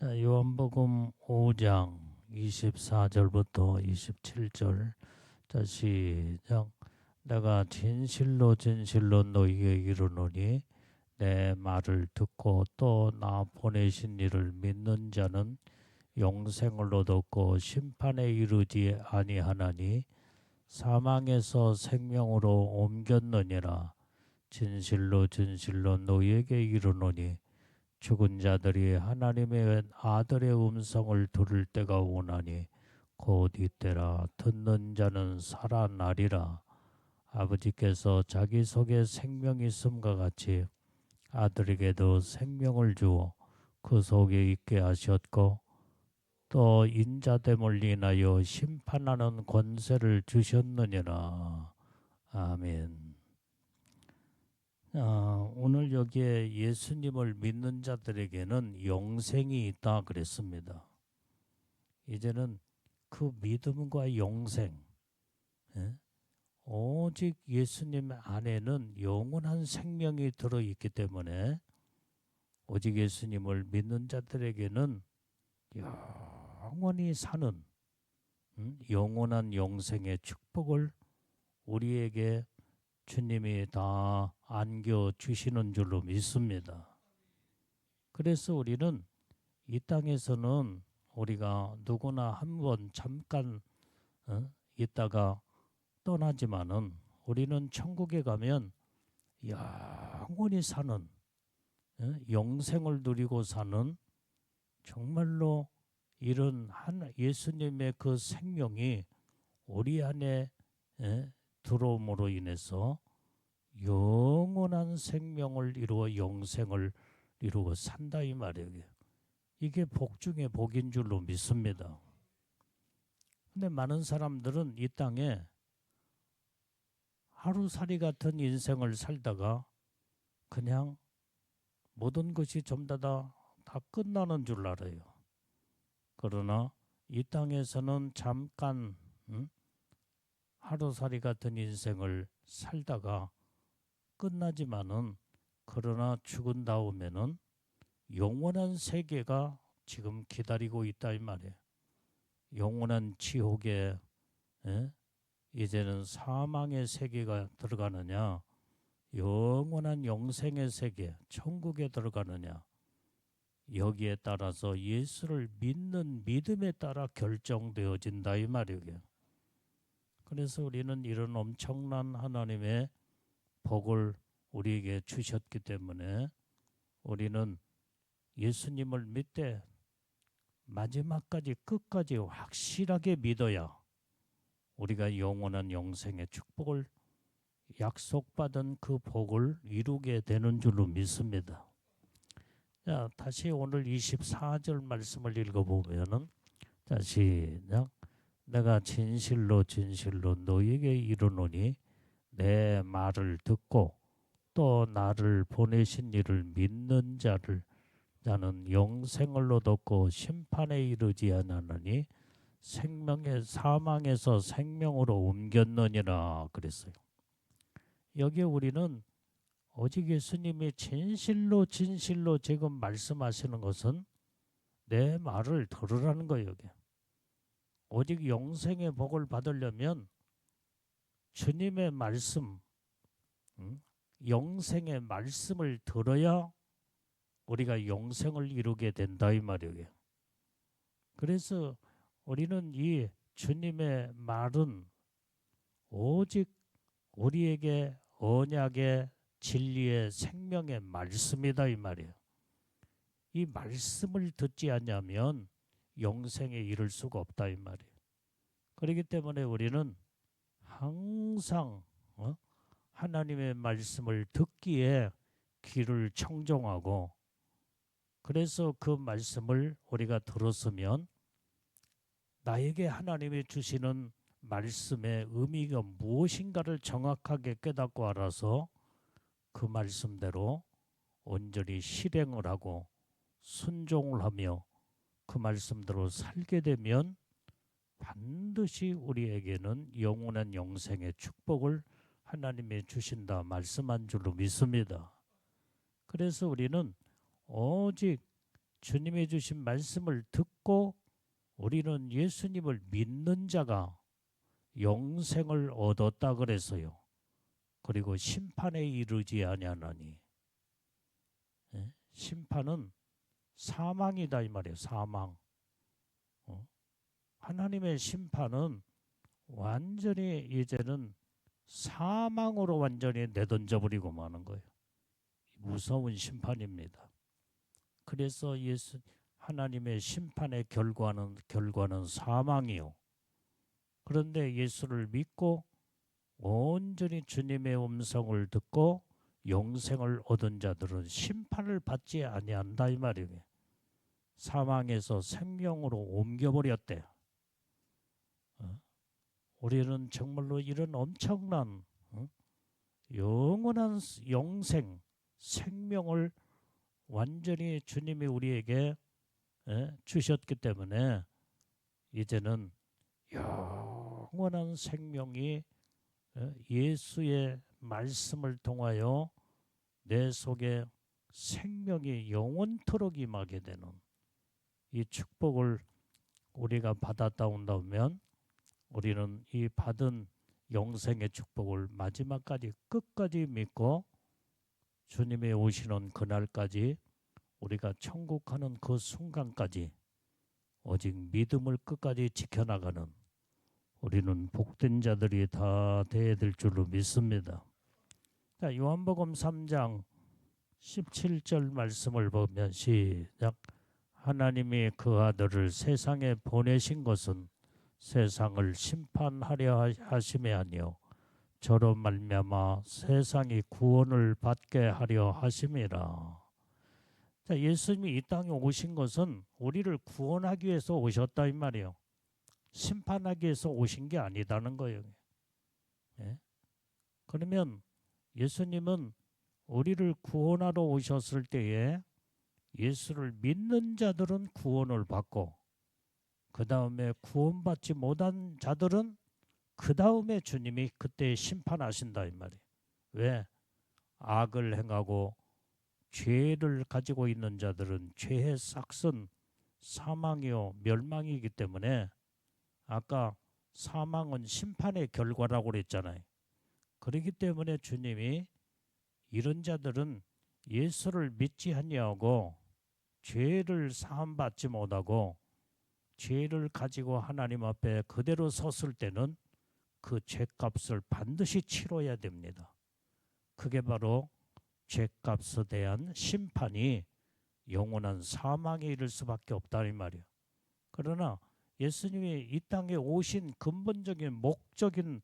자, 요한복음 5장 24절부터 27절. 자, 시작. 내가 진실로 진실로 너희에게 이르노니 내 말을 듣고 또 나 보내신 이를 믿는 자는 영생을 얻었고 심판에 이르지 아니하나니 사망에서 생명으로 옮겼느니라. 진실로 진실로 너희에게 이르노니 죽은 자들이 하나님의 아들의 음성을 들을 때가 오나니 곧 이때라. 듣는 자는 살아나리라. 아버지께서 자기 속에 생명이 있음과 같이 아들에게도 생명을 주어 그 속에 있게 하셨고 또 인자됨을 인하여 심판하는 권세를 주셨느니라. 아멘. 오늘 여기에 예수님을 믿는 자들에게는 영생이 있다 그랬습니다. 이제는 그 믿음과 영생, 예? 오직 예수님 안에는 영원한 생명이 들어있기 때문에 오직 예수님을 믿는 자들에게는 영원히 사는 영원한 영생의 축복을 우리에게 주님이 다 안겨주시는 줄로 믿습니다. 그래서 우리는 이 땅에서는 우리가 누구나 한번 잠깐 있다가 떠나지만은 우리는 천국에 가면 영원히 사는 영생을 누리고 사는 정말로 이런 예수님의 그 생명이 우리 안에 들어옴으로 인해서 영원한 생명을 이루어 영생을 이루어 산다 이 말이에요. 이게 복 중에 복인 줄로 믿습니다. 근데 많은 사람들은 이 땅에 하루살이 같은 인생을 살다가 그냥 모든 것이 전부 다 끝나는 줄 알아요. 그러나 이 땅에서는 잠깐 하루살이 같은 인생을 살다가 끝나지만은 그러나 죽은 다음에는 영원한 세계가 지금 기다리고 있다 이 말이에요. 영원한 지옥에 이제는 사망의 세계가 들어가느냐 영원한 영생의 세계 천국에 들어가느냐 여기에 따라서 예수를 믿는 믿음에 따라 결정되어진다 이 말이에요. 그래서 우리는 이런 엄청난 하나님의 복을 우리에게 주셨기 때문에 우리는 예수님을 믿되 마지막까지 끝까지 확실하게 믿어야 우리가 영원한 영생의 축복을 약속받은 그 복을 이루게 되는 줄로 믿습니다. 자, 다시 오늘 24절 말씀을 읽어보면은 자, 시작. 내가 진실로 진실로 너희에게 이르노니 내 말을 듣고 또 나를 보내신 이를 믿는 자는 영생을 얻었고 심판에 이르지 않았느니 사망에서 생명으로 옮겼느니라 그랬어요. 여기에 우리는 오직 예수님이 진실로 진실로 지금 말씀하시는 것은 내 말을 들으라는 거예요. 여기. 오직 영생의 복을 받으려면 주님의 말씀, 영생의 말씀을 들어야 우리가 영생을 이루게 된다 이 말이에요. 그래서 우리는 이 주님의 말은 오직 우리에게 언약의 진리의 생명의 말씀이다 이 말이에요. 이 말씀을 듣지 않냐면 영생에 이를 수가 없다 이 말이에요. 그렇기 때문에 우리는 항상 하나님의 말씀을 듣기에 귀를 청종하고 그래서 그 말씀을 우리가 들었으면 나에게 하나님이 주시는 말씀의 의미가 무엇인가를 정확하게 깨닫고 알아서 그 말씀대로 온전히 실행을 하고 순종을 하며 그 말씀대로 살게 되면 반드시 우리에게는 영원한 영생의 축복을 하나님이 주신다 말씀한 줄로 믿습니다. 그래서 우리는 오직 주님의 주신 말씀을 듣고 우리는 예수님을 믿는 자가 영생을 얻었다 그랬어요. 그리고 심판에 이르지 아니하나니. 예? 심판은 사망이다 이 말이에요. 사망. 하나님의 심판은 완전히 이제는 사망으로 완전히 내던져 버리고 마는 거예요. 무서운 심판입니다. 그래서 하나님의 심판의 결과는 사망이요. 그런데 예수를 믿고 온전히 주님의 음성을 듣고 영생을 얻은 자들은 심판을 받지 아니한다 이 말이에요. 사망에서 생명으로 옮겨버렸대. 우리는 정말로 이런 엄청난 영원한 영생, 생명을 완전히 주님이 우리에게 주셨기 때문에 이제는 영원한 생명이 예수의 말씀을 통하여 내 속에 생명이 영원토록 임하게 되는 이 축복을 우리가 받았다 온다면 우리는 이 받은 영생의 축복을 마지막까지 끝까지 믿고 주님의 오시는 그날까지 우리가 천국 가는 그 순간까지 오직 믿음을 끝까지 지켜나가는 우리는 복된 자들이 다 되어야 될 줄로 믿습니다. 자, 요한복음 3장 17절 말씀을 보면 시작. 하나님이 그 아들을 세상에 보내신 것은 세상을 심판하려 하심이 아니요 저로 말미암아 세상이 구원을 받게 하려 하심이라. 자, 예수님이 이 땅에 오신 것은 우리를 구원하기 위해서 오셨다 이 말이에요. 심판하기 위해서 오신 게 아니다는 거예요. 예? 그러면 예수님은 우리를 구원하러 오셨을 때에 예수를 믿는 자들은 구원을 받고 그 다음에 구원받지 못한 자들은 그 다음에 주님이 그때 심판하신다 이 말이에요. 왜? 악을 행하고 죄를 가지고 있는 자들은 죄의 삭은 사망이요 멸망이기 때문에 아까 사망은 심판의 결과라고 그랬잖아요. 그렇기 때문에 주님이 이런 자들은 예수를 믿지 아니하고 죄를 사함받지 못하고 죄를 가지고 하나님 앞에 그대로 섰을 때는 그 죄값을 반드시 치러야 됩니다. 그게 바로 죄값에 대한 심판이 영원한 사망에 이를 수밖에 없다 이 말이에요. 그러나 예수님이 이 땅에 오신 근본적인 목적인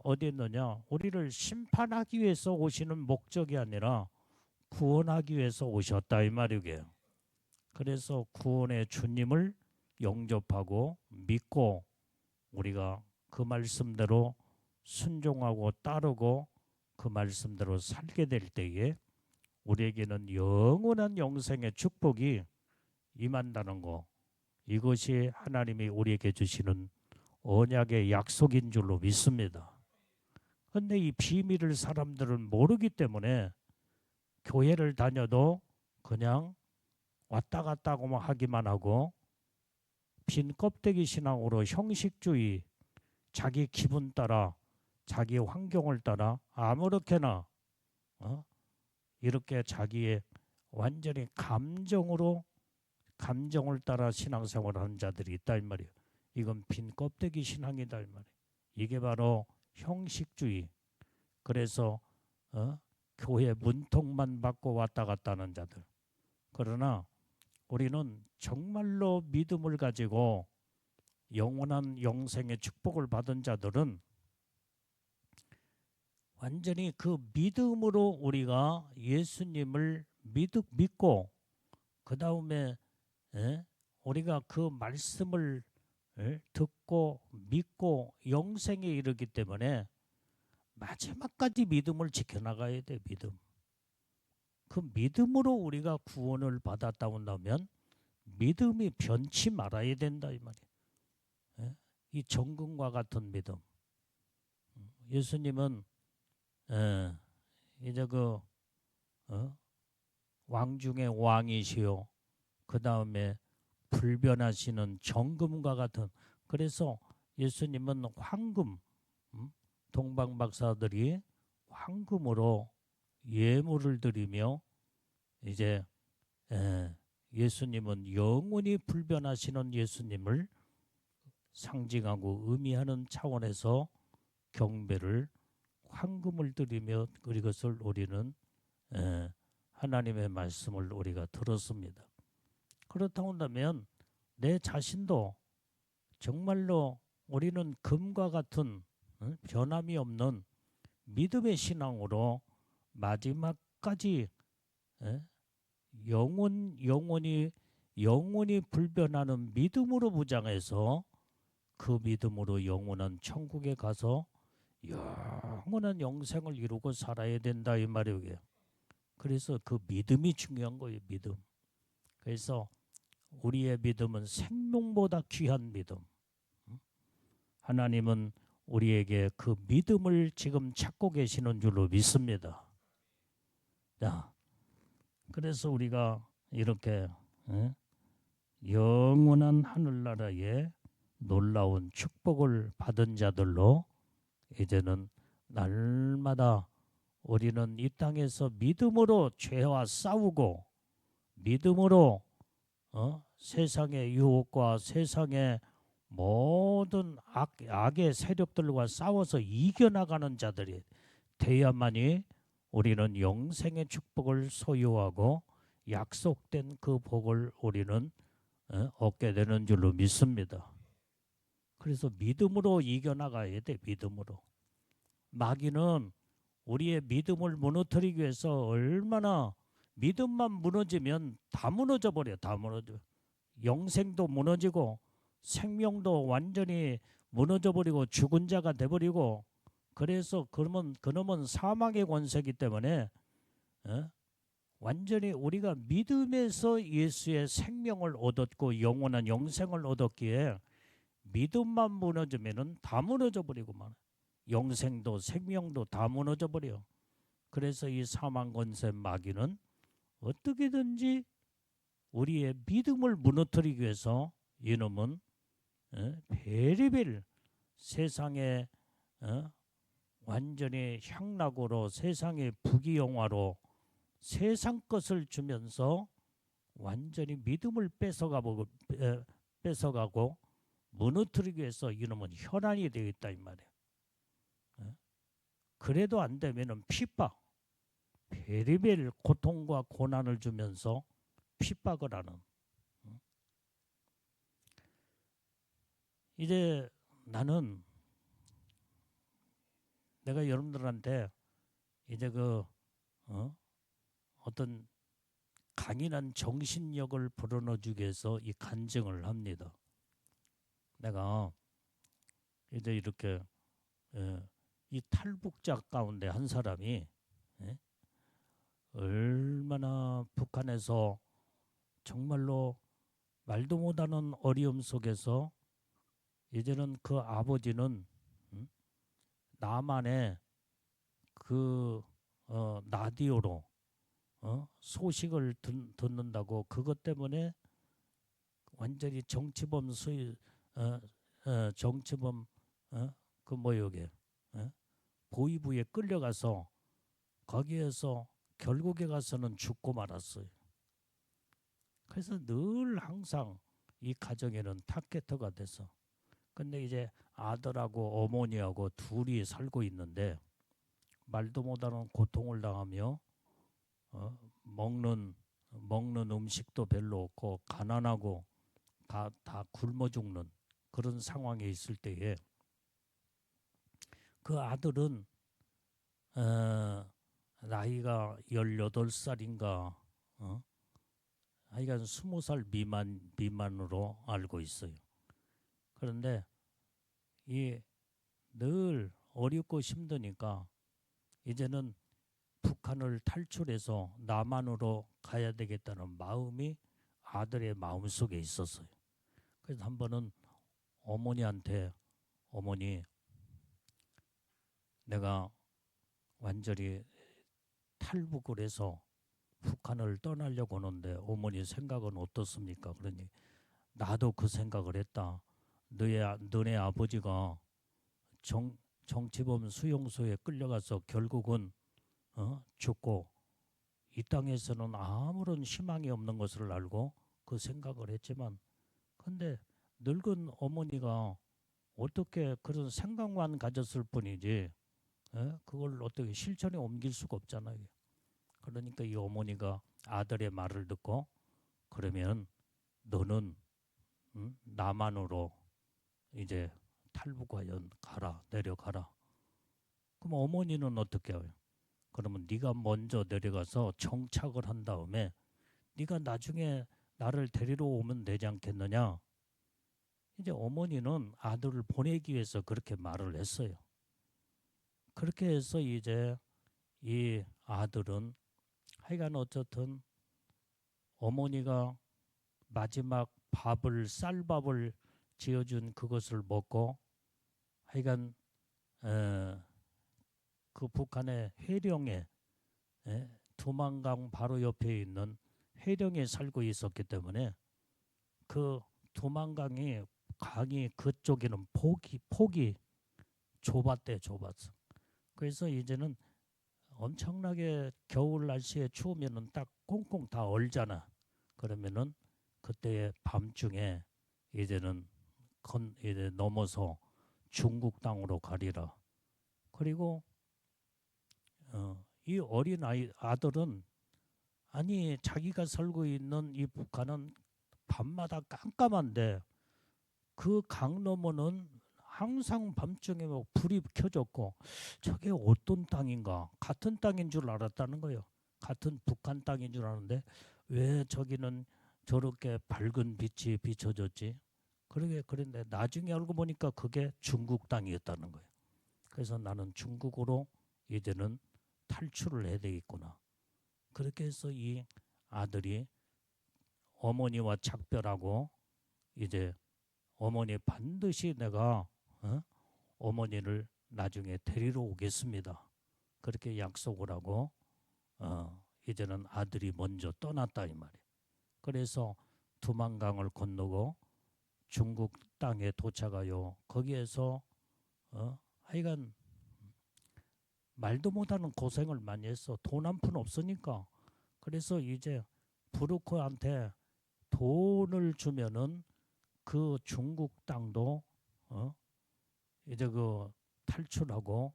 어디 있느냐? 우리를 심판하기 위해서 오시는 목적이 아니라 구원하기 위해서 오셨다 이 말이에요. 그래서 구원의 주님을 영접하고 믿고 우리가 그 말씀대로 순종하고 따르고 그 말씀대로 살게 될 때에 우리에게는 영원한 영생의 축복이 임한다는 거. 이것이 하나님이 우리에게 주시는 언약의 약속인 줄로 믿습니다. 그런데 이 비밀을 사람들은 모르기 때문에 교회를 다녀도 그냥 왔다 갔다 하기만 하고 빈 껍데기 신앙으로 형식주의, 자기 기분 따라 자기 환경을 따라 아무렇게나 이렇게 자기의 완전히 감정을 따라 신앙생활을 하는 자들이 있다 이 말이에요. 이건 빈 껍데기 신앙이다 이 말이에요. 이게 바로 형식주의. 그래서 교회 문통만 받고 왔다 갔다 하는 자들. 그러나 우리는 정말로 믿음을 가지고 영원한 영생의 축복을 받은 자들은 완전히 그 믿음으로 우리가 예수님을 믿고 그 다음에 우리가 그 말씀을 듣고 믿고 영생에 이르기 때문에 마지막까지 믿음을 지켜나가야 돼. 믿음. 그 믿음으로 우리가 구원을 받았다 온다면 믿음이 변치 말아야 된다 이 말이에요. 이 정금과 같은 믿음. 예수님은 이제 그 왕 중에 왕이시요 그 다음에 불변하시는 정금과 같은, 그래서 예수님은 황금, 동방 박사들이 황금으로 예물을 드리며 이제 예수님은 영원히 불변하시는 예수님을 상징하고 의미하는 차원에서 경배를 황금을 드리며 그것을 우리는 하나님의 말씀을 우리가 들었습니다. 그렇다고 한다면 내 자신도 정말로 우리는 금과 같은 변함이 없는 믿음의 신앙으로 마지막까지 영원히 불변하는 믿음으로 무장해서 그 믿음으로 영원한 천국에 가서 영원한 영생을 이루고 살아야 된다 이 말이에요. 그래서 그 믿음이 중요한 거예요. 믿음. 그래서 우리의 믿음은 생명보다 귀한 믿음. 하나님은 우리에게 그 믿음을 지금 찾고 계시는 줄로 믿습니다. 자, 그래서 우리가 이렇게 영원한 하늘나라에 놀라운 축복을 받은 자들로 이제는 날마다 우리는 이 땅에서 믿음으로 죄와 싸우고 믿음으로 세상의 유혹과 세상의 모든 악의 세력들과 싸워서 이겨나가는 자들이 되어야만이 우리는 영생의 축복을 소유하고 약속된 그 복을 우리는 얻게 되는 줄로 믿습니다. 그래서 믿음으로 이겨나가야 돼. 믿음으로. 마귀는 우리의 믿음을 무너뜨리기 위해서 얼마나, 믿음만 무너지면 다 무너져 버려. 다 무너져. 영생도 무너지고 생명도 완전히 무너져 버리고 죽은 자가 돼 버리고, 그래서 그놈은 사망의 권세이기 때문에 완전히 우리가 믿음에서 예수의 생명을 얻었고 영원한 영생을 얻었기에 믿음만 무너지면은 다 무너져 버리고만, 영생도 생명도 다 무너져 버려. 그래서 이 사망 권세 마귀는 어떻게든지 우리의 믿음을 무너뜨리기 위해서 이놈은 베리벨 세상에 완전히 향락으로, 세상의 부귀영화로 세상 것을 주면서 완전히 믿음을 뺏어가고 무너뜨리기 위해서 이놈은 혈안이 되어 있다 이 말이에요. 그래도 안 되면은 핍박, 베리벨 고통과 고난을 주면서 핍박을 하는. 이제 나는 내가 여러분들한테 이제 어떤 강인한 정신력을 불어넣어주기 위해서 이 간증을 합니다. 내가 이제 이렇게 이 탈북자 가운데 한 사람이 얼마나 북한에서 정말로 말도 못하는 어려움 속에서 이제는 그 아버지는 남한의 그 라디오로 소식을 듣는다고 그것 때문에 완전히 정치범 정치범 그 뭐여게 보위부에 끌려가서 거기에서 결국에 가서는 죽고 말았어요. 그래서 늘 항상 이 가정에는 타겟터가 돼서, 근데 이제 아들하고 어머니하고 둘이 살고 있는데 말도 못하는 고통을 당하며 먹는 음식도 별로 없고 가난하고 다 굶어 죽는 그런 상황에 있을 때에 그 아들은 나이가 18살인가 하여간 20살 미만으로 알고 있어요. 그런데 이 늘 어렵고 힘드니까 이제는 북한을 탈출해서 남한으로 가야 되겠다는 마음이 아들의 마음속에 있었어요. 그래서 한 번은 어머니한테, 어머니 내가 완전히 탈북을 해서 북한을 떠나려고 하는데 어머니 생각은 어떻습니까? 그러니 나도 그 생각을 했다. 너네 아버지가 정치범 수용소에 끌려가서 결국은 죽고 이 땅에서는 아무런 희망이 없는 것을 알고 그 생각을 했지만, 근데 늙은 어머니가 어떻게 그런 생각만 가졌을 뿐이지 그걸 어떻게 실천에 옮길 수가 없잖아요. 그러니까 이 어머니가 아들의 말을 듣고, 그러면 너는 남한으로 이제 탈북하여 가라, 내려가라. 그럼 어머니는 어떻게 해요? 그러면 네가 먼저 내려가서 정착을 한 다음에 네가 나중에 나를 데리러 오면 되지 않겠느냐. 이제 어머니는 아들을 보내기 위해서 그렇게 말을 했어요. 그렇게 해서 이제 이 아들은 하여간 어쨌든 어머니가 마지막 쌀밥을 지어준 그것을 먹고 하여간 그 북한의 해령에 두만강 바로 옆에 있는 해령에 살고 있었기 때문에 그 두만강이 강이 그쪽에는 폭이 좁았어. 그래서 이제는 엄청나게 겨울 날씨에 추우면은 딱 꽁꽁 다 얼잖아. 그러면은 그때 밤중에 이제는 이제 넘어서 중국 땅으로 가리라. 그리고 이 어린 아들은 아니 자기가 살고 있는 이 북한은 밤마다 깜깜한데 그 강 너머는 항상 밤중에 뭐 불이 켜졌고 저게 어떤 땅인가, 같은 땅인 줄 알았다는 거예요. 같은 북한 땅인 줄 아는데 왜 저기는 저렇게 밝은 빛이 비춰졌지? 그런데 나중에 알고 보니까 그게 중국 땅이었다는 거예요. 그래서 나는 중국으로 이제는 탈출을 해야 되겠구나. 그렇게 해서 이 아들이 어머니와 작별하고 이제 어머니 반드시 내가 어머니를 나중에 데리러 오겠습니다. 그렇게 약속을 하고 이제는 아들이 먼저 떠났다 이 말이에요. 그래서 두만강을 건너고 중국 땅에 도착하여 거기에서 하여간 말도 못하는 고생을 많이 했어. 돈 한 푼 없으니까. 그래서 이제 브루크한테 돈을 주면은 그 중국 땅도 이제 그 탈출하고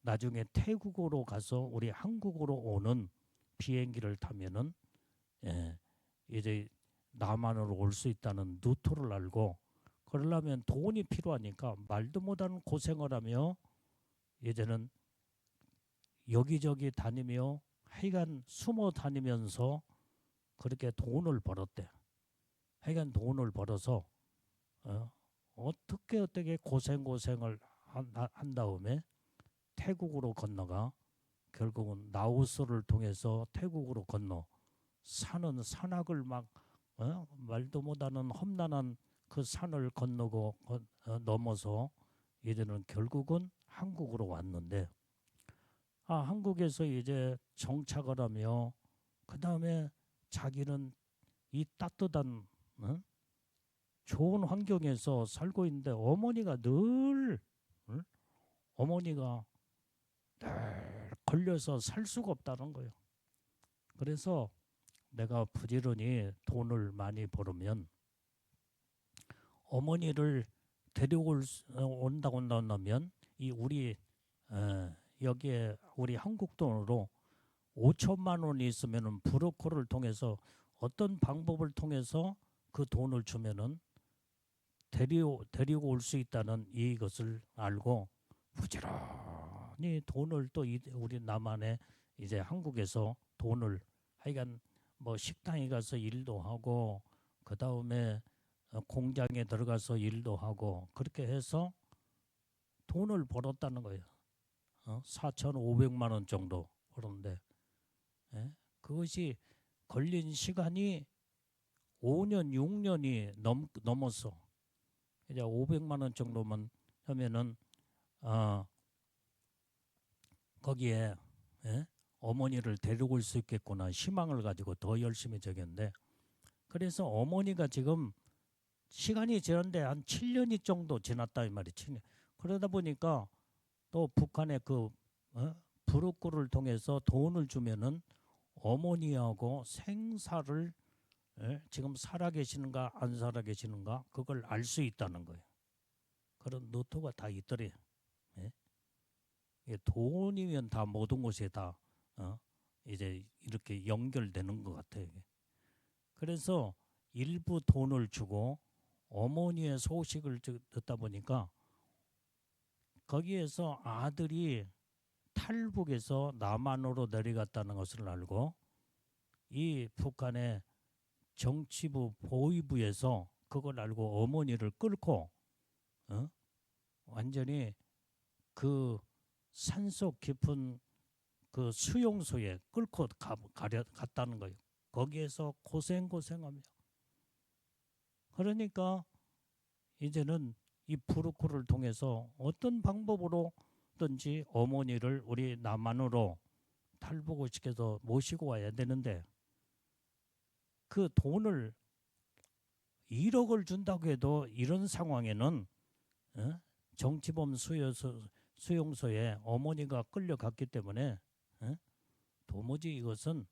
나중에 태국으로 가서 우리 한국으로 오는 비행기를 타면은 이제 남한으로 올 수 있다는 루트를 알고, 그러려면 돈이 필요하니까 말도 못하는 고생을 하며 이제는 여기저기 다니며 하여간 숨어 다니면서 그렇게 돈을 벌었대. 하여간 돈을 벌어서 어떻게 고생을 한 다음에 태국으로 건너가 결국은 라오스를 통해서 태국으로 건너 산은 산악을 막 말도 못하는 험난한 그 산을 건너고 넘어서 이제는 결국은 한국으로 왔는데, 한국에서 이제 정착을 하며 그 다음에 자기는 이 따뜻한 좋은 환경에서 살고 있는데 어머니가 늘 걸려서 살 수가 없다는 거예요. 그래서 내가 부지런히 돈을 많이 벌으면 어머니를 온다고 나면 이 우리 여기에 우리 한국 돈으로 5천만 원이 있으면은 브로커를 통해서 어떤 방법을 통해서 그 돈을 주면은 데리고 올 수 있다는 이것을 알고 부지런히 돈을 또 우리 남한에 이제 한국에서 돈을 하여간 뭐 식당에 가서 일도 하고 그 다음에 공장에 들어가서 일도 하고 그렇게 해서 돈을 벌었다는 거예요. 4,500만 원 정도 벌었는데 그것이 걸린 시간이 5년, 6년이 넘었어. 이제 500만 원 정도만 하면은 거기에 어머니를 데리고 올 수 있겠구나 희망을 가지고 더 열심히 적였는데, 그래서 어머니가 지금 시간이 지났는데 한 7년이 정도 지났다 이 말이. 7년. 그러다 보니까 또 북한의 그 부르크를 통해서 돈을 주면은 어머니하고 생사를, 지금 살아 계시는가 안 살아 계시는가 그걸 알 수 있다는 거예요. 그런 노트가 다 있더래요. 예? 돈이면 다 모든 것이 다 이제 이렇게 연결되는 것 같아요. 이게. 그래서 일부 돈을 주고 어머니의 소식을 듣다 보니까 거기에서 아들이 탈북에서 남한으로 내려갔다는 것을 알고 이 북한의 정치부 보위부에서 그걸 알고 어머니를 끌고 완전히 그 산속 깊은 그 수용소에 끌고 갔다는 거예요. 거기에서 고생하며. 그러니까 이제는 이 부르크를 통해서 어떤 방법으로든지 어머니를 우리 남한으로 탈북을 시켜서 모시고 와야 되는데, 그 돈을 1억을 준다고 해도 이런 상황에는 정치범 수용소에 어머니가 끌려갔기 때문에 도무지 이것은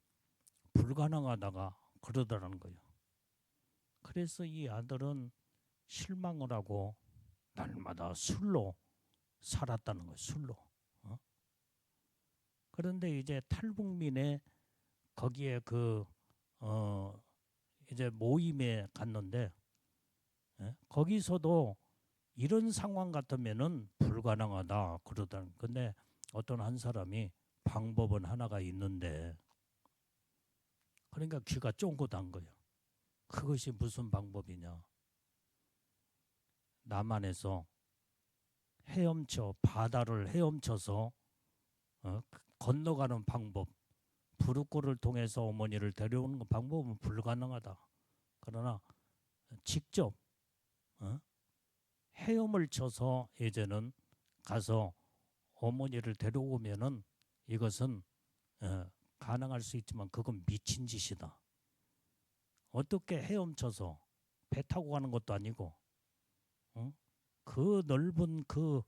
불가능하다가 그러더라는 거예요. 그래서 이 아들은 실망을 하고 날마다 술로 살았다는 거예요. 술로. 그런데 이제 탈북민의 거기에 이제 모임에 갔는데, 거기서도 이런 상황 같으면은 불가능하다 그러더라는. 근데 어떤 한 사람이 방법은 하나가 있는데, 그러니까 귀가 쫑긋한 거예요. 그것이 무슨 방법이냐? 남한에서 바다를 헤엄쳐서 건너가는 방법, 부르크를 통해서 어머니를 데려오는 방법은 불가능하다. 그러나 직접 헤엄을 쳐서 이제는 가서 어머니를 데려오면은 이것은 가능할 수 있지만 그건 미친 짓이다. 어떻게 헤엄쳐서 배 타고 가는 것도 아니고 그 넓은 그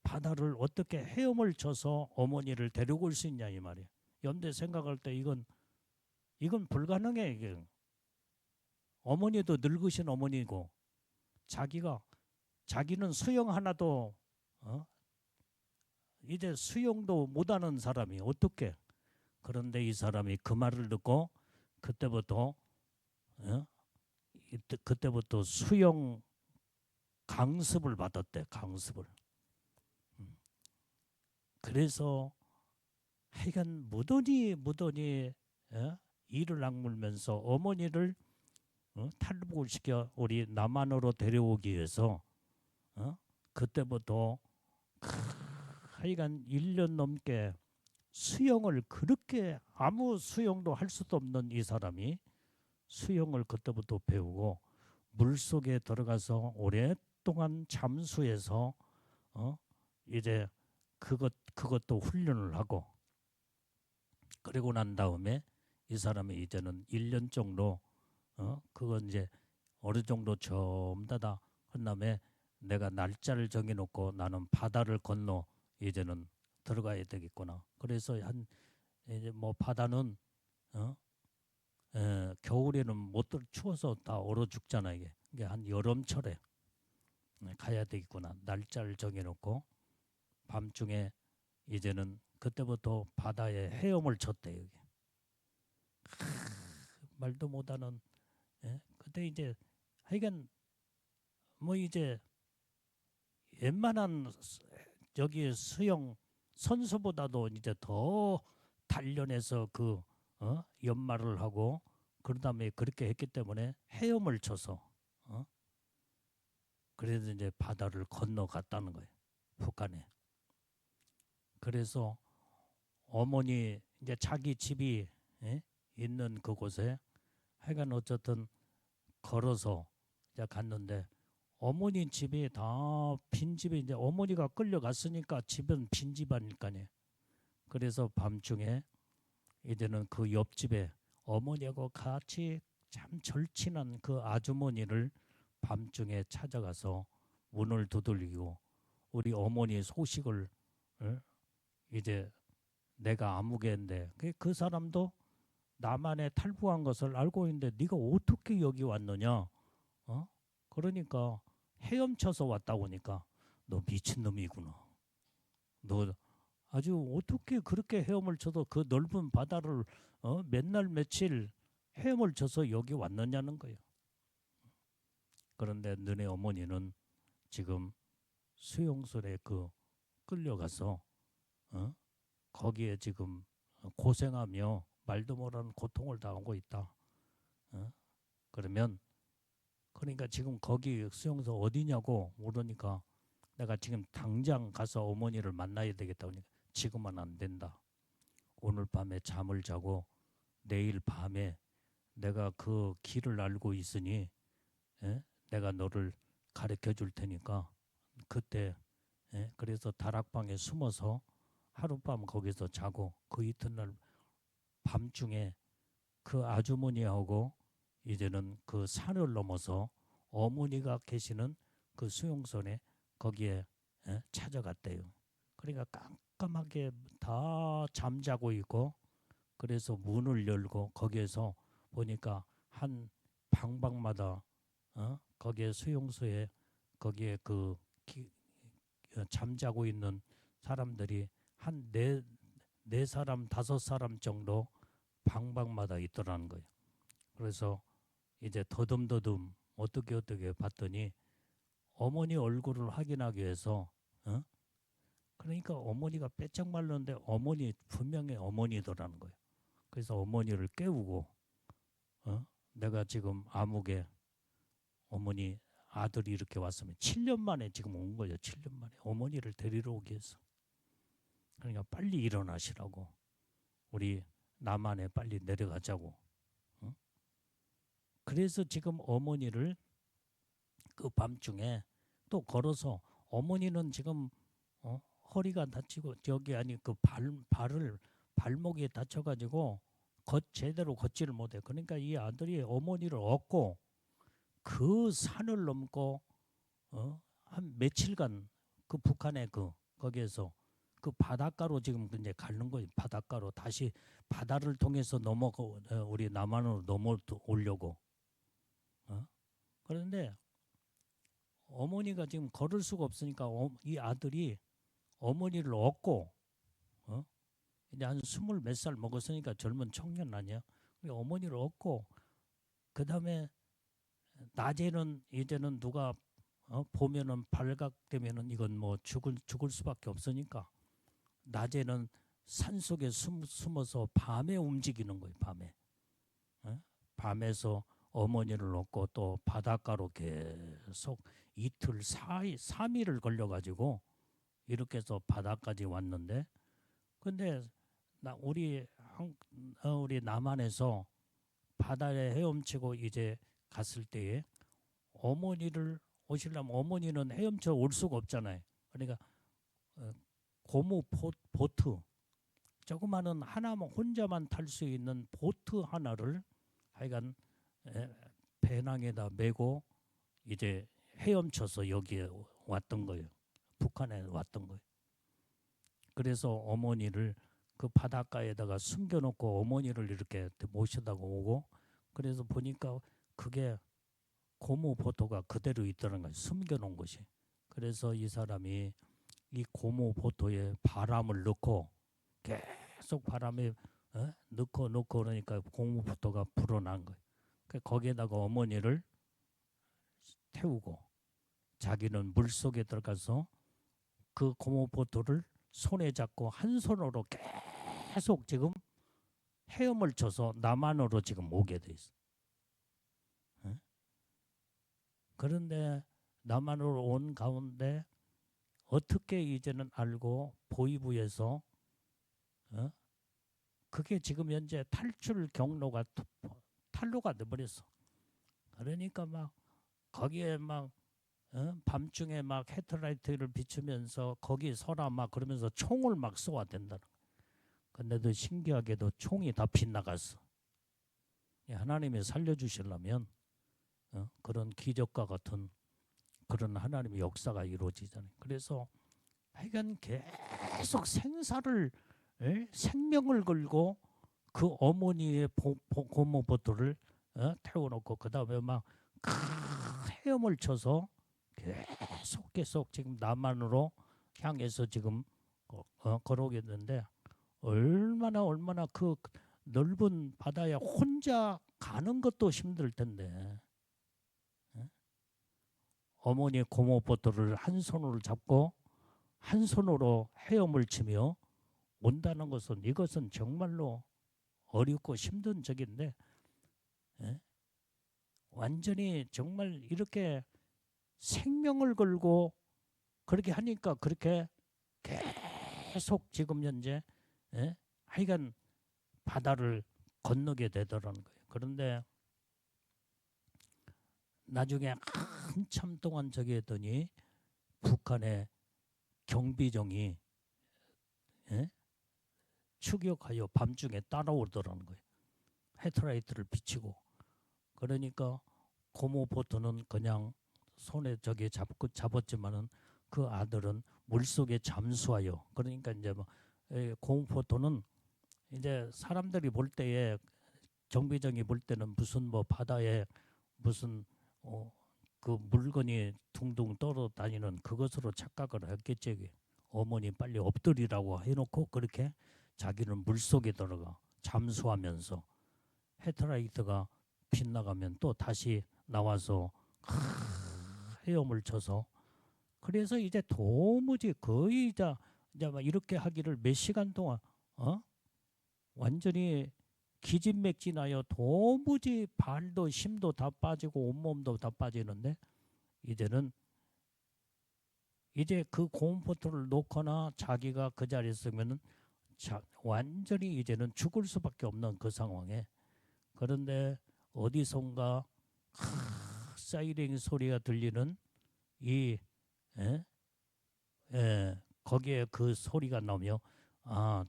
바다를 어떻게 헤엄을 쳐서 어머니를 데리고 올 수 있냐 이 말이에요. 연대 생각할 때 이건 불가능해. 이게 어머니도 늙으신 어머니고 자기는 수영 하나도 이제 수영도 못하는 사람이 어떻게. 그런데 이 사람이 그 말을 듣고 그때부터 수영 강습을 받았대. 강습을. 그래서 하여간 무던히 이를 악물면서 어머니를 탈북을 시켜 우리 남한으로 데려오기 위해서 그때부터 하여간 1년 넘게 수영을, 그렇게 아무 수영도 할 수도 없는 이 사람이 수영을 그때부터 배우고 물속에 들어가서 오랫동안 잠수해서 이제 그것도 훈련을 하고, 그리고 난 다음에 이 사람이 이제는 1년 정도 그건 이제 어느 정도 전부 다 한 다음에 내가 날짜를 정해놓고 나는 바다를 건너 이제는 들어가야 되겠구나. 그래서 이제 뭐 바다는 겨울에는 못 추워서 다 얼어 죽잖아. 이게 한 여름철에 가야 되겠구나. 날짜를 정해놓고 밤중에 이제는 그때부터 바다에 헤엄을 쳤대. 여기 말도 못하는. 그때 이제 하여간 뭐 이제 웬만한 저기 수영 선수보다도 이제 더 단련해서 연말을 하고 그런 다음에 그렇게 했기 때문에 헤엄을 쳐서 그래서 이제 바다를 건너갔다는 거예요. 북한에. 그래서 어머니 이제 자기 집이 있는 그곳에 하여간 어쨌든 걸어서 이제 갔는데, 어머니 집이 다 빈집에 이제 어머니가 끌려갔으니까 집은 빈집 아닐까요. 그래서 밤중에 이제는 그 옆집에 어머니하고 같이 참 절친한 그 아주머니를 밤중에 찾아가서 문을 두들기고 우리 어머니 소식을 어? 이제 내가 아무개인데 그 사람도 나만의 탈북한 것을 알고 있는데 네가 어떻게 여기 왔느냐? 어? 그러니까 헤엄쳐서 왔다고 하니까 너 미친놈이구나. 너 아주 어떻게 그렇게 헤엄을 쳐도 그 넓은 바다를 맨날 며칠 헤엄을 쳐서 여기 왔느냐는 거예요. 그런데 너네 어머니는 지금 수용소에 그 끌려가서 어? 거기에 지금 고생하며 말도 못하는 고통을 당하고 있다. 어? 그러면 그러니까 지금 거기 수용소 어디냐고 물으니까 내가 지금 당장 가서 어머니를 만나야 되겠다 그러니까 지금은 안 된다. 오늘 밤에 잠을 자고 내일 밤에 내가 그 길을 알고 있으니 내가 너를 가르쳐 줄 테니까 그때 그래서 다락방에 숨어서 하룻밤 거기서 자고 그 이튿날 밤중에 그 아주머니하고 이제는 그 산을 넘어서 어머니가 계시는 그 수용소에 거기에 찾아갔대요. 그러니까 깜깜하게 다 잠자고 있고 그래서 문을 열고 거기에서 보니까 한 방방마다 거기에 수용소에 거기에 잠자고 있는 사람들이 한 네 사람 다섯 사람 정도 방방마다 있더라는 거예요. 그래서 이제 더듬더듬 어떻게 봤더니 어머니 얼굴을 확인하기 위해서 그러니까 어머니가 빼짝 말랐는데 어머니 분명히 어머니더라는 거예요. 그래서 어머니를 깨우고 내가 지금 암흑에 어머니 아들이 이렇게 왔으면 7년 만에 지금 온 거예요. 7년 만에 어머니를 데리러 오기 위해서. 그러니까 빨리 일어나시라고 우리 남한에 빨리 내려가자고. 그래서 지금 어머니를 그 밤중에 또 걸어서 어머니는 지금 허리가 다치고 저기 아니 그 발목이 다쳐가지고 제대로 걷지를 못해. 그러니까 이 아들이 어머니를 얻고 그 산을 넘고 한 며칠간 그 북한의 거기에서 그 바닷가로 지금 이제 가는 거예요. 바닷가로 다시 바다를 통해서 우리 남한으로 넘어오려고. 그런데 어머니가 지금 걸을 수가 없으니까 이 아들이 어머니를 얻고 이제 한 20몇 살 먹었으니까 젊은 청년 아니야. 어머니를 얻고 그 다음에 낮에는 이제는 누가 보면은 발각되면은 이건 뭐 죽을 수밖에 없으니까 낮에는 산 속에 숨어서 밤에 움직이는 거예요. 밤에 밤에서 어머니를 얻고 또 바닷가로 계속 이틀 3일을 걸려가지고 이렇게 해서 바다까지 왔는데 근데 우리 남한에서 바다에 헤엄치고 이제 갔을 때에 어머니를 오시려면 어머니는 헤엄쳐 올 수가 없잖아요. 그러니까 고무 보트 조그마한 하나만 혼자만 탈 수 있는 보트 하나를 하여간 배낭에다 메고 이제 헤엄쳐서 여기에 왔던 거예요. 북한에 왔던 거예요. 그래서 어머니를 그 바닷가에다가 숨겨놓고 어머니를 이렇게 모셔다가 오고 그래서 보니까 그게 고무 보토가 그대로 있더라는 거예요. 숨겨놓은 것이. 그래서 이 사람이 이 고무 보토에 바람을 넣고 계속 바람에 넣고 그러니까 고무 보토가 불어난 거예요. 거기에다가 어머니를 태우고 자기는 물속에 들어가서 그 고무 보토를 손에 잡고 한 손으로 계속 지금 헤엄을 쳐서 남한으로 지금 오게 돼 있어. 그런데 남한으로 온 가운데 어떻게 이제는 알고 보위부에서 그게 지금 현재 탈출 경로가 탈로가 돼버렸어. 그러니까 막 거기에 막 밤중에 막 헤드라이트를 비추면서 거기 서라 막 그러면서 총을 막 쏘아댄다. 근데도 신기하게도 총이 다 빗나갔어. 하나님이 살려주시려면 그런 기적과 같은 그런 하나님의 역사가 이루어지잖아요. 그래서 하여간 계속 생명을 걸고 그 어머니의 고모부터를 태워놓고 그 다음에 막 헤엄을 쳐서 계속 지금 남한으로 향해서 지금 걸어오겠는데 얼마나 그 넓은 바다에 혼자 가는 것도 힘들 텐데 어머니 고모부터를 한 손으로 잡고 한 손으로 헤엄을 치며 온다는 것은 이것은 정말로 어렵고 힘든 적인데 완전히 정말 이렇게 생명을 걸고 그렇게 하니까 그렇게 계속 지금 현재 하여간 바다를 건너게 되더라는 거예요. 그런데 나중에 한참 동안 저기 했더니 북한의 경비정이 추격하여 밤중에 따라오더라는 거예요. 헤드라이트를 비치고. 그러니까 고모보트는 그냥 손에 저기 잡았지만은 그 아들은 물속에 잠수하여. 그러니까 이제 뭐 고모보트는 이제 사람들이 볼 때에 경비정이 볼 때는 무슨 뭐 바다에 무슨 그 물건이 둥둥 떠다니는 그것으로 착각을 했겠지. 어머니 빨리 엎드리라고 해놓고 그렇게 자기는 물속에 들어가 잠수하면서 헤드라이트가 빗나가면 또 다시 나와서 헤엄을 쳐서 그래서 이제 도무지 거의 이제 막 이렇게 하기를 몇 시간 동안 완전히 기진맥진하여 도무지 발도 힘도 다 빠지고 온몸도 다 빠지는데 이제는 이제 그 고음포트를 놓거나 자기가 그 자리에 있으면은 완전히 이제는 죽을 수밖에 없는 그 상황에 그런데 어디선가 사이렌 소리가 들리는 이 거기에 그 소리가 나오며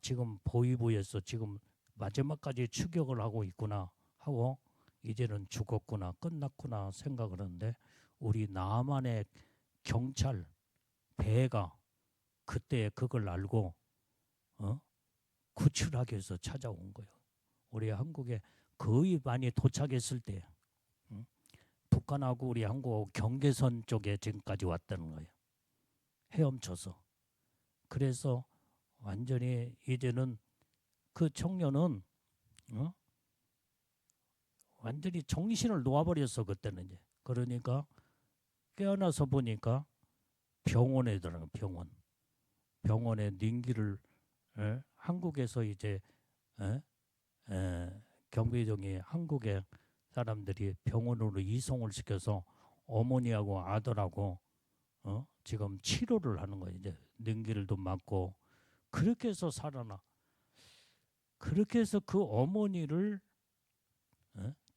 지금 보이부에서 지금 마지막까지 추격을 하고 있구나 하고 이제는 죽었구나 끝났구나 생각을 하는데 우리 남한의 경찰 배가 그때 그걸 알고 구출하기 위해서 찾아온 거예요. 우리 한국에 거의 많이 도착했을 때 북한하고 우리 한국 경계선 쪽에 지금까지 왔다는 거예요. 헤엄쳐서. 그래서 완전히 이제는 그 청년은 완전히 정신을 놓아버렸어 그때는 이제. 그러니까 깨어나서 보니까 병원에 들어가 병원에 닌기를 한국에서 이제 경비정이 한국의 사람들이 병원으로 이송을 시켜서 어머니하고 아들하고 지금 치료를 하는 거예요. 이제 닌기를도 맞고 그렇게 해서 살아나. 그렇게 해서 그 어머니를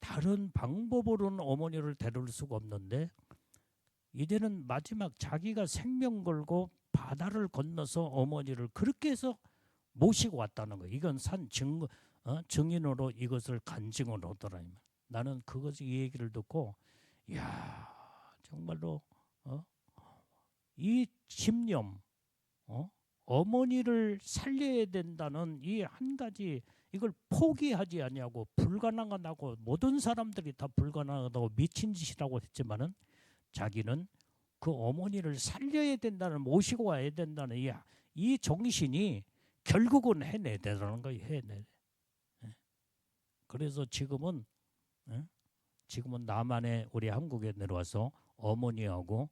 다른 방법으로는 어머니를 데려올 수가 없는데 이제는 마지막 자기가 생명 걸고 바다를 건너서 어머니를 그렇게 해서 모시고 왔다는 거예요. 이건 증인으로 이것을 간증을 하더라. 나는 이 얘기를 듣고 이야 정말로 이 집념 어머니를 살려야 된다는 이 한 가지 이걸 포기하지 않냐고 불가능하다고 모든 사람들이 다 불가능하다고 미친 짓이라고 했지만은 자기는 그 어머니를 살려야 된다는 모시고 와야 된다는 이 정신이 결국은 해내야 되라는 거예요. 해내. 그래서 지금은 남한에 우리 한국에 내려와서 어머니하고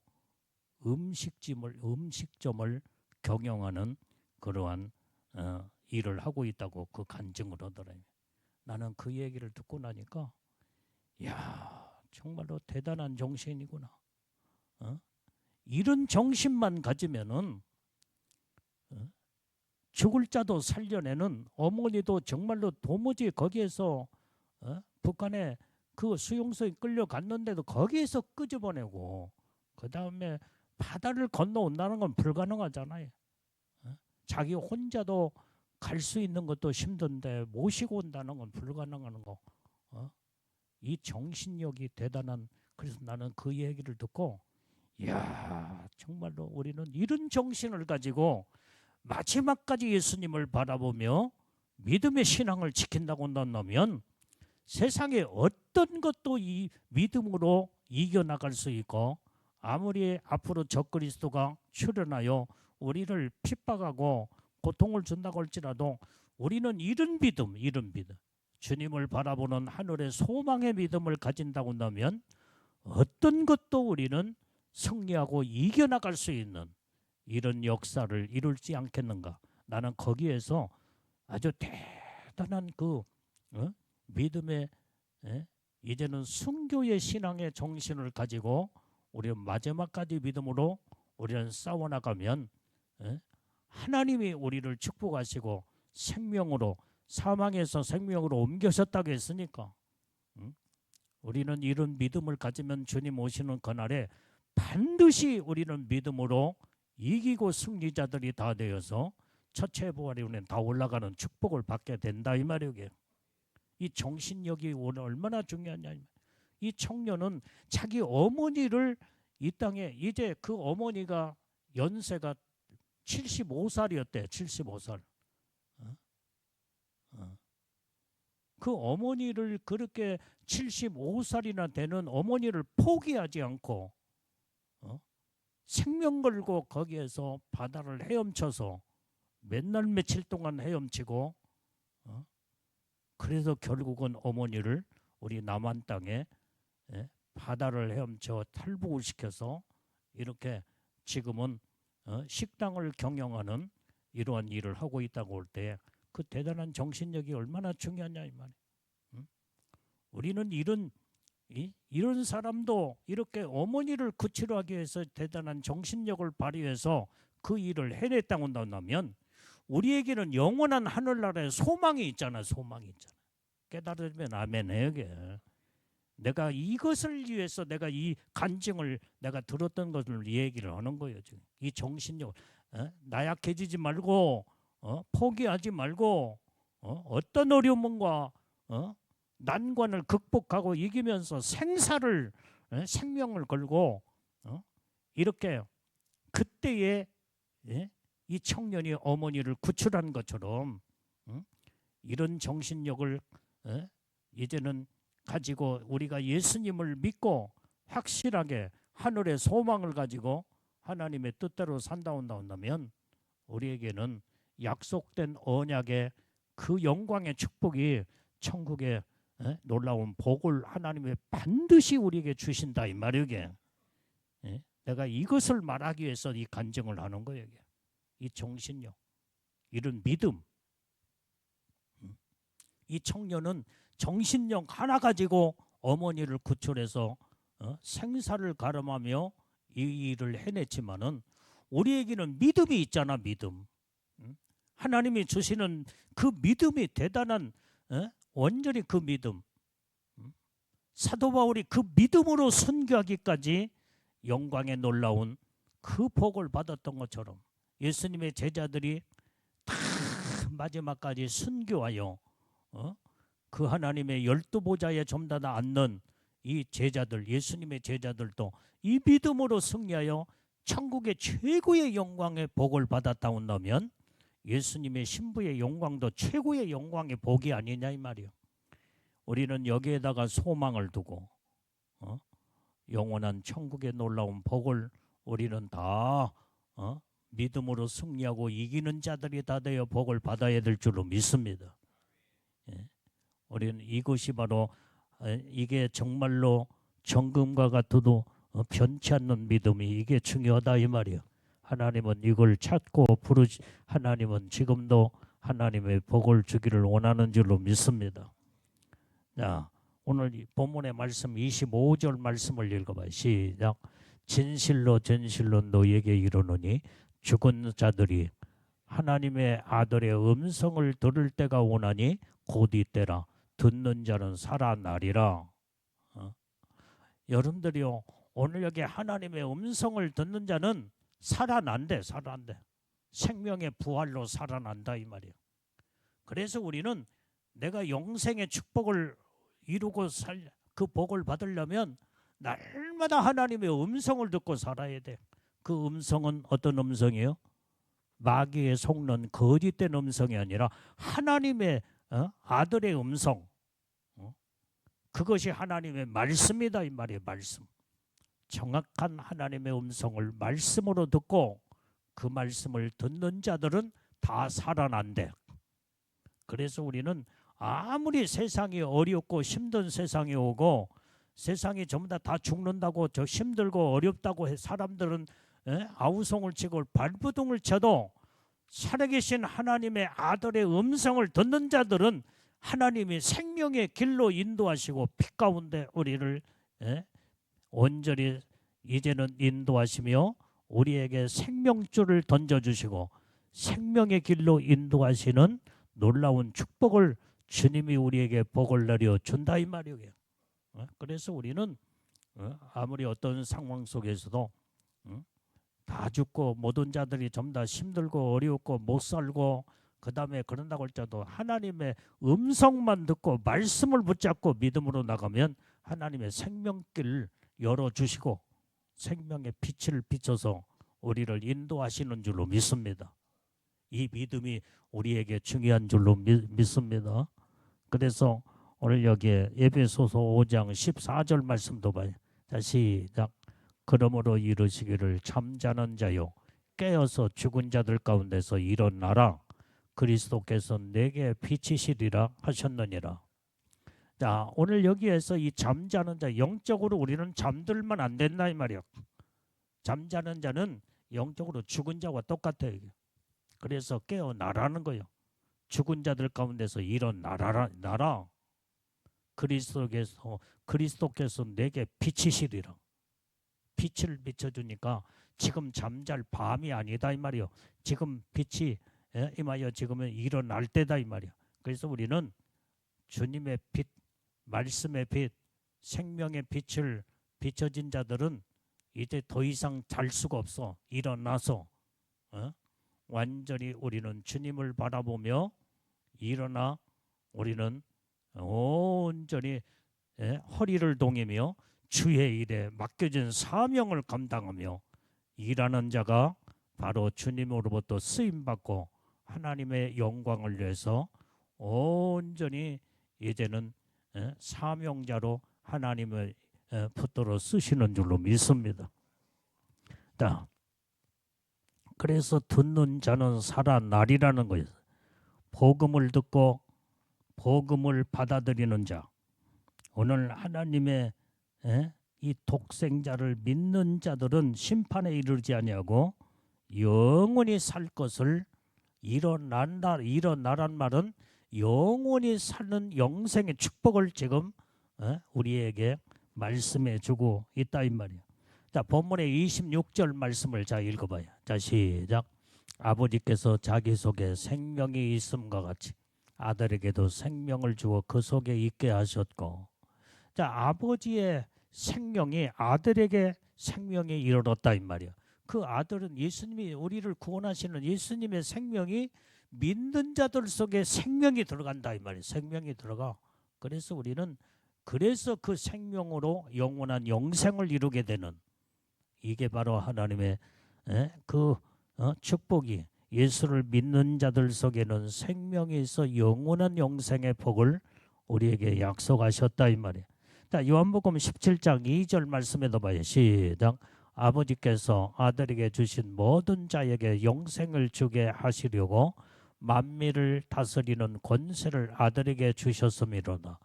음식점을 경영하는 그러한 일을 하고 있다고 그 간증을 하더라고요. 나는 그 얘기를 듣고 나니까 야 정말로 대단한 정신이구나. 이런 정신만 가지면은 죽을 자도 살려내는 어머니도 정말로 도무지 거기에서 북한에 그 수용소에 끌려갔는데도 거기에서 끄집어내고 그 다음에 바다를 건너온다는 건 불가능하잖아요. 자기 혼자도 갈 수 있는 것도 힘든데 모시고 온다는 건 불가능한 거. 이 정신력이 대단한. 그래서 나는 그 얘기를 듣고 이야 정말로 우리는 이런 정신을 가지고 마지막까지 예수님을 바라보며 믿음의 신앙을 지킨다고 한다면 세상에 어떤 것도 이 믿음으로 이겨나갈 수 있고, 아무리 앞으로 적그리스도가 출현하여 우리를 핍박하고 고통을 준다고 할지라도 우리는 이런 믿음, 주님을 바라보는 하늘의 소망의 믿음을 가진다고 한다면 어떤 것도 우리는 승리하고 이겨나갈 수 있는 이런 역사를 이룰지 않겠는가. 나는 거기에서 아주 대단한 그 믿음의 이제는 순교의 신앙의 정신을 가지고 우리는 마지막까지 믿음으로 우리는 싸워나가면 하나님이 우리를 축복하시고 생명으로, 사망에서 생명으로 옮겨셨다고 했으니까 우리는 이런 믿음을 가지면 주님 오시는 그날에 반드시 우리는 믿음으로 이기고 승리자들이 다 되어서 첫째 부활에 우리는 다 올라가는 축복을 받게 된다 이 말이에요. 이 정신력이 오늘 얼마나 중요하냐. 이 청년은 자기 어머니를 이 땅에, 이제 그 어머니가 연세가 75살이었대. 75살. 그 어머니를, 그렇게 75살이나 되는 어머니를 포기하지 않고 생명 걸고 거기에서 바다를 헤엄쳐서 맨날 며칠 동안 헤엄치고 그래서 결국은 어머니를 우리 남한 땅에 바다를 헤엄쳐 탈북을 시켜서 이렇게 지금은 식당을 경영하는 이러한 일을 하고 있다고 할 때 그 대단한 정신력이 얼마나 중요하냐 이 말이에요. 우리는 이런 사람도 이렇게 어머니를 구치로 하기 위해서 대단한 정신력을 발휘해서 그 일을 해냈다고 한다면 우리에게는 영원한 하늘나라에 소망이 있잖아. 소망이 있잖아. 깨달으면 아멘해요. 내가 이것을 위해서 내가 이 간증을 내가 들었던 것을 얘기를 하는 거예요. 지금 이 정신력, 나약해지지 말고 포기하지 말고 어떤 어려움과 난관을 극복하고 이기면서 생명을 걸고 이렇게 그때에 이 청년이 어머니를 구출한 것처럼 이런 정신력을 이제는 가지고 우리가 예수님을 믿고 확실하게 하늘의 소망을 가지고 하나님의 뜻대로 산다면 우리에게는 약속된 언약의 그 영광의 축복이 천국의 놀라운 복을 하나님이 반드시 우리에게 주신다 이 말이에요. 내가 이것을 말하기 위해서 이 간증을 하는 거예요. 이 정신력, 이런 믿음. 이 청년은 정신력 하나 가지고 어머니를 구출해서 생사를 가름하며 이 일을 해냈지만은 우리에게는 믿음이 있잖아. 믿음. 하나님이 주시는 그 믿음이 대단한, 완전히 그 믿음. 사도 바울이 그 믿음으로 선교하기까지 영광에 놀라운 그 복을 받았던 것처럼 예수님의 제자들이 다 마지막까지 순교하여 그 하나님의 12보좌에 점다다 앉는 이 제자들, 예수님의 제자들도 이 믿음으로 승리하여 천국의 최고의 영광의 복을 받았다 온다면 예수님의 신부의 영광도 최고의 영광의 복이 아니냐 이 말이요. 우리는 여기에다가 소망을 두고 영원한 천국의 놀라운 복을 우리는 다 믿음으로 승리하고 이기는 자들이 다 되어 복을 받아야 될 줄로 믿습니다. 우리는 이것이 바로 이게 정말로 정금과 같아도 변치 않는 믿음이 이게 중요하다 이 말이에요. 하나님은 이걸 찾고 하나님은 지금도 하나님의 복을 주기를 원하는 줄로 믿습니다. 자, 오늘 이 본문의 말씀 25절 말씀을 읽어봐요. 시작. 진실로 진실로 너희에게 이르노니 죽은 자들이 하나님의 아들의 음성을 들을 때가 오나니 곧 이때라. 듣는 자는 살아나리라. 여러분들이요, 오늘 여기 하나님의 음성을 듣는 자는 살아난대. 생명의 부활로 살아난다 이 말이에요. 그래서 우리는 내가 영생의 축복을 이루고 그 복을 받으려면 날마다 하나님의 음성을 듣고 살아야 돼. 그 음성은 어떤 음성이에요? 마귀의 속는 거짓된 음성이 아니라 하나님의 아들의 음성. 그것이 하나님의 말씀이다 이 말이에요. 말씀. 정확한 하나님의 음성을 말씀으로 듣고 그 말씀을 듣는 자들은 다 살아난대. 그래서 우리는 아무리 세상이 어렵고 힘든 세상이 오고 세상이 전부 다 죽는다고 저 힘들고 어렵다고 해 사람들은 아우성을 치고 발버둥을 쳐도 살아계신 하나님의 아들의 음성을 듣는 자들은 하나님이 생명의 길로 인도하시고 피 가운데 우리를 온전히 이제는 인도하시며 우리에게 생명줄을 던져주시고 생명의 길로 인도하시는 놀라운 축복을 주님이 우리에게 복을 내려 준다 이 말이에요. 그래서 우리는 아무리 어떤 상황 속에서도 다 죽고 모든 자들이 전부 다 힘들고 어렵고 못 살고 그 다음에 그런다고 할지라도 하나님의 음성만 듣고 말씀을 붙잡고 믿음으로 나가면 하나님의 생명길 열어주시고 생명의 빛을 비춰서 우리를 인도하시는 줄로 믿습니다. 이 믿음이 우리에게 중요한 줄로 믿습니다. 그래서 오늘 여기에 에베소서 5장 14절 말씀도 봐요. 자, 시작. 그러므로 이르시기를 잠자는 자요 깨어서 죽은 자들 가운데서 일어나라. 그리스도께서 내게 비치시리라 하셨느니라. 자, 오늘 여기에서 이 잠자는 자, 영적으로 우리는 잠들면 안 된다 이 말이야. 잠자는 자는 영적으로 죽은 자와 똑같아요. 그래서 깨어나라는 거예요. 죽은 자들 가운데서 일어나라. 그리스도께서 내게 비치시리라. 빛을 비춰주니까 지금 잠잘 밤이 아니다 이 말이요. 지금 빛이 임하여 지금은 일어날 때다 이 말이야. 그래서 우리는 주님의 빛, 말씀의 빛, 생명의 빛을 비춰진 자들은 이제 더 이상 잘 수가 없어. 일어나서 완전히 우리는 주님을 바라보며 일어나 우리는 온전히 허리를 동이며 주의 일에 맡겨진 사명을 감당하며 일하는 자가 바로 주님으로부터 쓰임받고 하나님의 영광을 위해서 온전히 이제는 사명자로 하나님을 붙들어 쓰시는 줄로 믿습니다. 그래서 듣는 자는 살아나리라는 거예요. 복음을 듣고 복음을 받아들이는 자. 오늘 하나님의 이 독생자를 믿는 자들은 심판에 이르지 아니하고 영원히 살 것을 일어나란 말은 영원히 사는 영생의 축복을 지금 우리에게 말씀해 주고 있다 이 말이야. 자, 본문의 26절 말씀을 자 읽어봐요. 자, 시작. 아버지께서 자기 속에 생명이 있음과 같이 아들에게도 생명을 주어 그 속에 있게 하셨고. 자, 아버지의 생명이 아들에게 생명이 이르렀다 이 말이야. 그 아들은 예수님이 우리를 구원하시는 예수님의 생명이 믿는 자들 속에 생명이 들어간다 이 말이야. 생명이 들어가. 그래서 우리는 그래서 그 생명으로 영원한 영생을 이루게 되는 이게 바로 하나님의 축복이 예수를 믿는 자들 속에는 생명이 있어 영원한 영생의 복을 우리에게 약속하셨다 이 말이야. 자, 요한복음 17장 2절 말씀에도 봐요. 시작. 아버지께서 아들에게 주신 모든 자에게 영생을 주게 하시려고 만민을 다스리는 권세를 아들에게 주셨음이로다.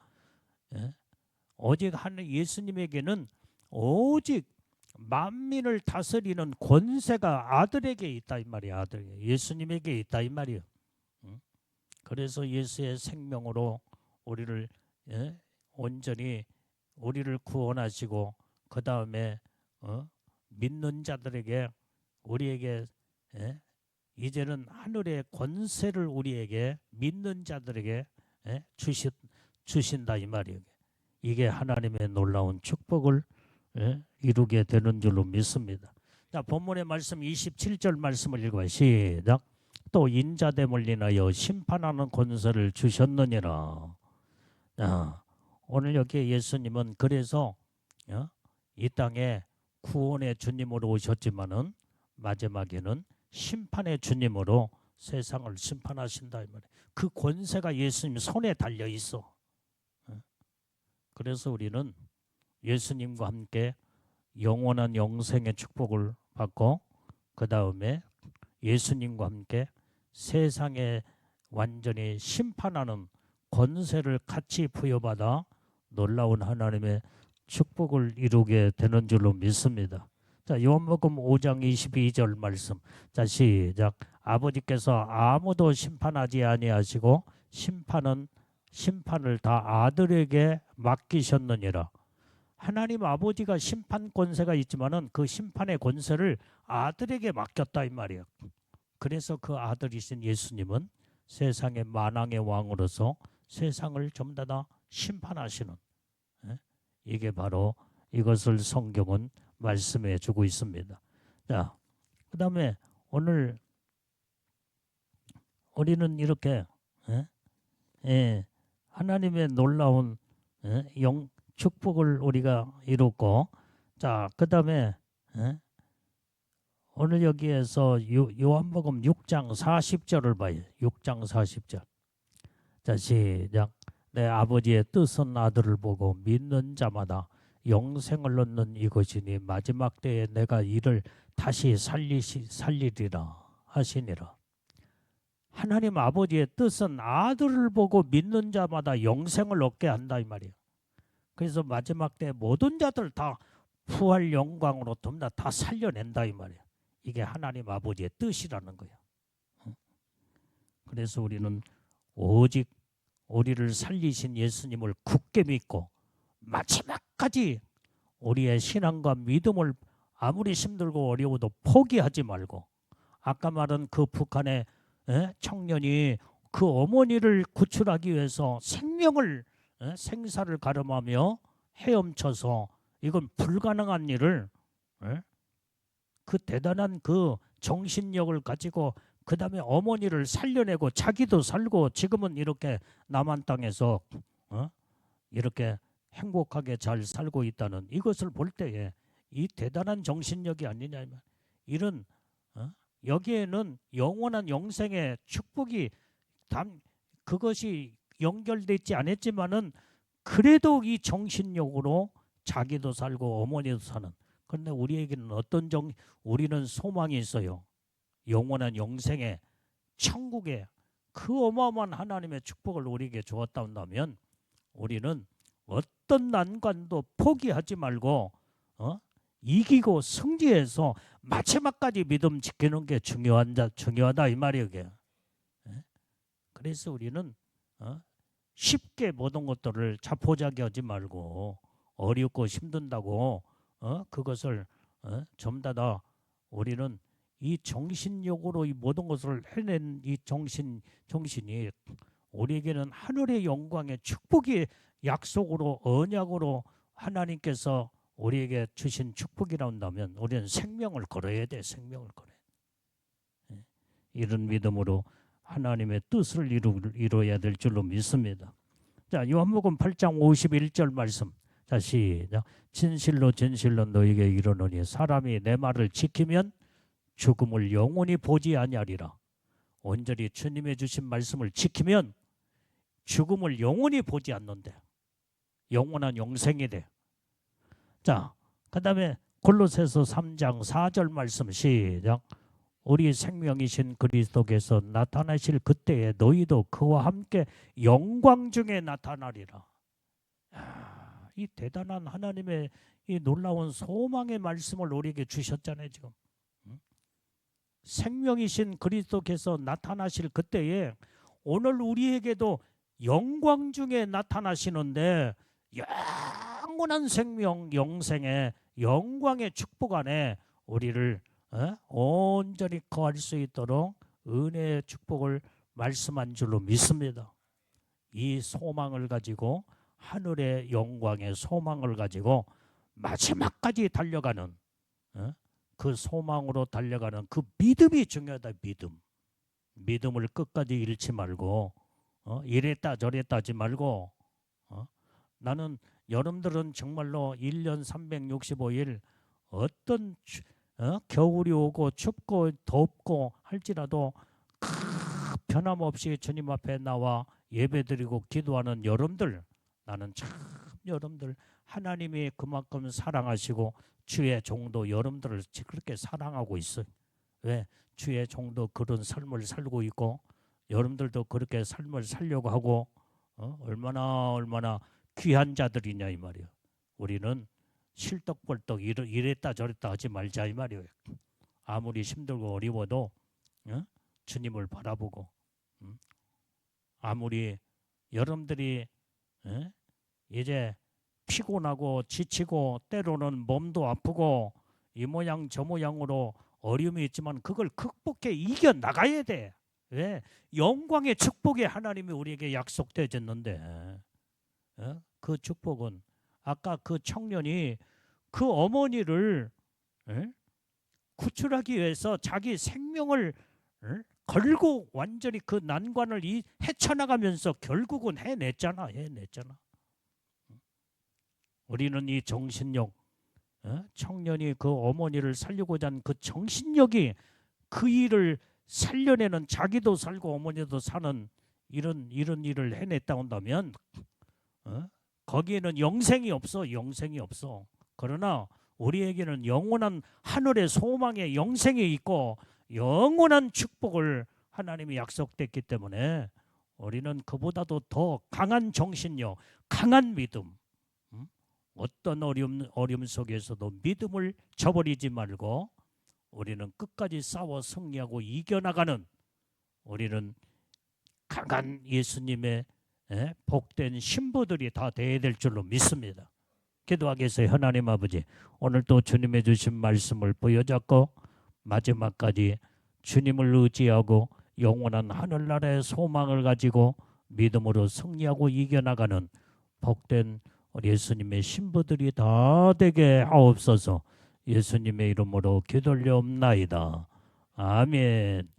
오직 예수님에게는 오직 만민을 다스리는 권세가 아들에게 있다 이 말이야. 아들에게. 예수님에게 있다 이 말이야. 그래서 예수의 생명으로 우리를 온전히 우리를 구원하시고 그 다음에 믿는 자들에게 우리에게 이제는 하늘의 권세를 우리에게 믿는 자들에게 주신다 이 말이에요. 이게 하나님의 놀라운 축복을 이루게 되는 줄로 믿습니다. 자, 본문의 말씀 27절 말씀을 읽어요. 시작. 또 인자됨을 인하여 심판하는 권세를 주셨느니라. 오늘 여기 예수님은 그래서 이 땅에 구원의 주님으로 오셨지만은 마지막에는 심판의 주님으로 세상을 심판하신다 이 말이에요. 그 권세가 예수님 손에 달려 있어. 그래서 우리는 예수님과 함께 영원한 영생의 축복을 받고 그 다음에 예수님과 함께 세상에 완전히 심판하는 권세를 같이 부여받아 놀라운 하나님의 축복을 이루게 되는 줄로 믿습니다. 자, 요한복음 5장 22절 말씀. 자, 시작. 아버지께서 아무도 심판하지 아니하시고 심판을 다 아들에게 맡기셨느니라. 하나님 아버지가 심판 권세가 있지만은 그 심판의 권세를 아들에게 맡겼다 이 말이에요. 그래서 그 아들이신 예수님은 세상의 만왕의 왕으로서 세상을 전부 다 심판하시는, 이게 바로 이것을 성경은 말씀해 주고 있습니다. 자, 그 다음에 오늘 우리는 이렇게 하나님의 놀라운 축복을 우리가 이뤘고, 자, 그 다음에 오늘 여기에서 요한복음 6장 40절을 봐요. 6장 40절. 자, 시작. 내 아버지의 뜻은 아들을 보고 믿는 자마다 영생을 얻는 이것이니 마지막 때에 내가 이를 다시 살리리라 하시니라. 하나님 아버지의 뜻은 아들을 보고 믿는 자마다 영생을 얻게 한다 이 말이에요. 그래서 마지막 때 모든 자들 다 부활 영광으로 다 살려낸다 이 말이에요. 이게 하나님 아버지의 뜻이라는 거예요. 그래서 우리는 오직 우리를 살리신 예수님을 굳게 믿고 마지막까지 우리의 신앙과 믿음을 아무리 힘들고 어려워도 포기하지 말고, 아까 말한 그 북한의 청년이 그 어머니를 구출하기 위해서 생사를 가름하며 헤엄쳐서 이건 불가능한 일을 그 대단한 그 정신력을 가지고 그 다음에 어머니를 살려내고 자기도 살고 지금은 이렇게 남한 땅에서 이렇게 행복하게 잘 살고 있다는 이것을 볼 때에 이 대단한 정신력이 아니냐, 이런 여기에는 영원한 영생의 축복이 그것이 연결되어 있지 않았지만은 그래도 이 정신력으로 자기도 살고 어머니도 사는. 그런데 우리에게는 우리는 소망이 있어요. 영원한 영생의 천국에 그 어마어마한 하나님의 축복을 우리에게 주었다 한다면 우리는 어떤 난관도 포기하지 말고 이기고 승리해서 마지막까지 믿음 지키는 게 중요하다 이 말이에요. 그래서 우리는 쉽게 모든 것들을 자포자기하지 말고 어렵고 힘든다고 그것을 전부 다 우리는 이 정신력으로 이 모든 것을 해낸 이 정신이 우리에게는 하늘의 영광의 축복의 약속으로 언약으로 하나님께서 우리에게 주신 축복이라 한다면 우리는 생명을 걸어야 돼. 생명을 걸어야 돼. 이런 믿음으로 하나님의 뜻을 이루어야 될 줄로 믿습니다. 자, 요한복음 8장 51절 말씀. 자, 시작. 진실로 진실로 너희에게 이르노니 사람이 내 말을 지키면 죽음을 영원히 보지 아니하리라. 온전히 주님의 주신 말씀을 지키면 죽음을 영원히 보지 않는데 영원한 영생이 돼. 자, 그 다음에 골로새서 3장 4절 말씀 시작. 우리 생명이신 그리스도께서 나타나실 그때에 너희도 그와 함께 영광 중에 나타나리라. 이 대단한 하나님의 이 놀라운 소망의 말씀을 우리에게 주셨잖아요. 지금 생명이신 그리스도께서 나타나실 그때에 오늘 우리에게도 영광 중에 나타나시는데 영원한 생명 영생의 영광의 축복 안에 우리를 온전히 거할 수 있도록 은혜의 축복을 말씀한 줄로 믿습니다. 이 소망을 가지고 하늘의 영광의 소망을 가지고 마지막까지 달려가는 그 소망으로 달려가는 그 믿음이 중요하다. 믿음을 끝까지 잃지 말고 이랬다 저랬다 하지 말고 나는 여러분들은 정말로 1년 365일 어떤 겨울이 오고 춥고 덥고 할지라도 변함없이 주님 앞에 나와 예배드리고 기도하는 여러분들, 나는 참 여러분들 하나님이 그만큼 사랑하시고 주의 종도 여러분들을 그렇게 사랑하고 있어요. 왜? 주의 종도 그런 삶을 살고 있고 여러분들도 그렇게 삶을 살려고 하고 얼마나 귀한 자들이냐 이 말이에요. 우리는 실떡벌떡 이랬다 저랬다 하지 말자 이 말이에요. 아무리 힘들고 어려워도 주님을 바라보고 아무리 여러분들이 이제 피곤하고 지치고 때로는 몸도 아프고 이 모양 저 모양으로 어려움이 있지만 그걸 극복해 이겨나가야 돼. 왜? 영광의 축복이 하나님이 우리에게 약속되어졌는데 그 축복은 아까 그 청년이 그 어머니를 구출하기 위해서 자기 생명을 걸고 완전히 그 난관을 헤쳐나가면서 결국은 해냈잖아. 우리는 이 정신력, 청년이 그 어머니를 살리고자 한 그 정신력이 그 일을 살려내는, 자기도 살고 어머니도 사는 이런 일을 해냈다 온다면 거기에는 영생이 없어. 그러나 우리에게는 영원한 하늘의 소망의 영생이 있고 영원한 축복을 하나님이 약속됐기 때문에 우리는 그보다도 더 강한 정신력, 강한 믿음, 어떤 어려움 속에서도 믿음을 저버리지 말고 우리는 끝까지 싸워 승리하고 이겨나가는, 우리는 강한 예수님의 복된 신부들이 다 되어야 될 줄로 믿습니다. 기도하겠어요. 하나님 아버지, 오늘 또 주님의 주신 말씀을 보여잡고 마지막까지 주님을 의지하고 영원한 하늘나라의 소망을 가지고 믿음으로 승리하고 이겨나가는 복된 우리 예수님의 신부들이 다 되게 하옵소서. 예수님의 이름으로 기도올려옵나이다. 아멘.